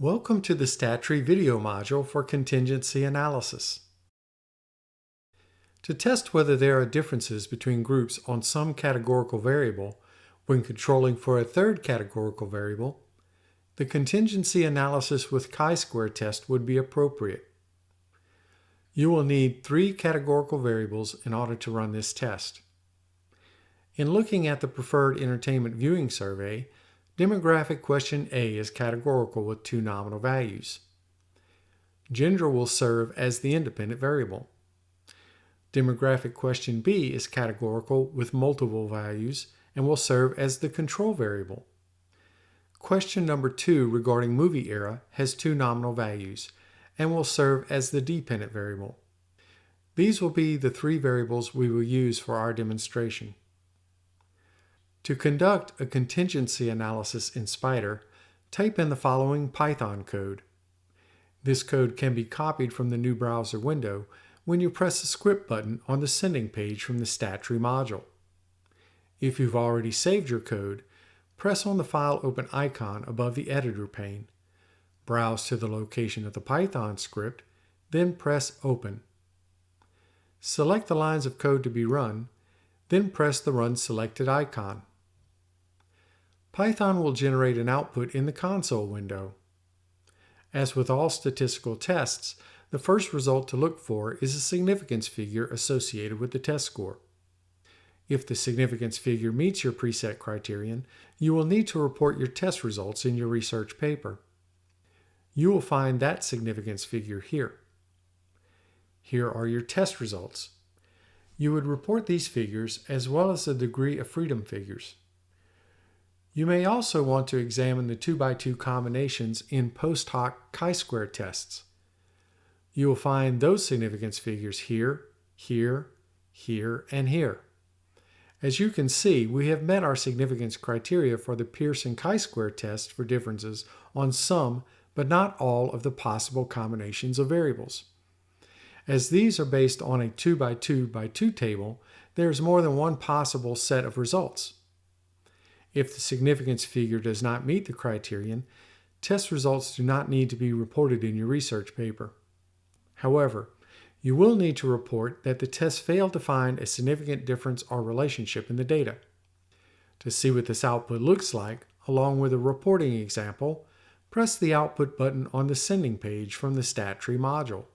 Welcome to the StatTree video module for contingency analysis. To test whether there are differences between groups on some categorical variable when controlling for a third categorical variable, the contingency analysis with chi-square test would be appropriate. You will need 3 categorical variables in order to run this test. In looking at the preferred entertainment viewing survey, demographic question A is categorical with 2 nominal values. Gender will serve as the independent variable. Demographic question B is categorical with multiple values and will serve as the control variable. Question number 2 regarding movie era has 2 nominal values and will serve as the dependent variable. These will be the 3 variables we will use for our demonstration. To conduct a contingency analysis in Spider, type in the following Python code. This code can be copied from the new browser window when you press the script button on the sending page from the StatTree module. If you've already saved your code, press on the File Open icon above the editor pane. Browse to the location of the Python script, then press Open. Select the lines of code to be run, then press the Run Selected icon. Python will generate an output in the console window. As with all statistical tests, the first result to look for is a significance figure associated with the test score. If the significance figure meets your preset criterion, you will need to report your test results in your research paper. You will find that significance figure here. Here are your test results. You would report these figures as well as the degree of freedom figures. You may also want to examine the 2x2 combinations in post hoc chi-square tests. You will find those significance figures here, here, here, and here. As you can see, we have met our significance criteria for the Pearson chi-square test for differences on some but not all of the possible combinations of variables. As these are based on a 2x2x2 table, there is more than one possible set of results. If the significance figure does not meet the criterion, test results do not need to be reported in your research paper. However, you will need to report that the test failed to find a significant difference or relationship in the data. To see what this output looks like, along with a reporting example, press the Output button on the sending page from the StatTree module.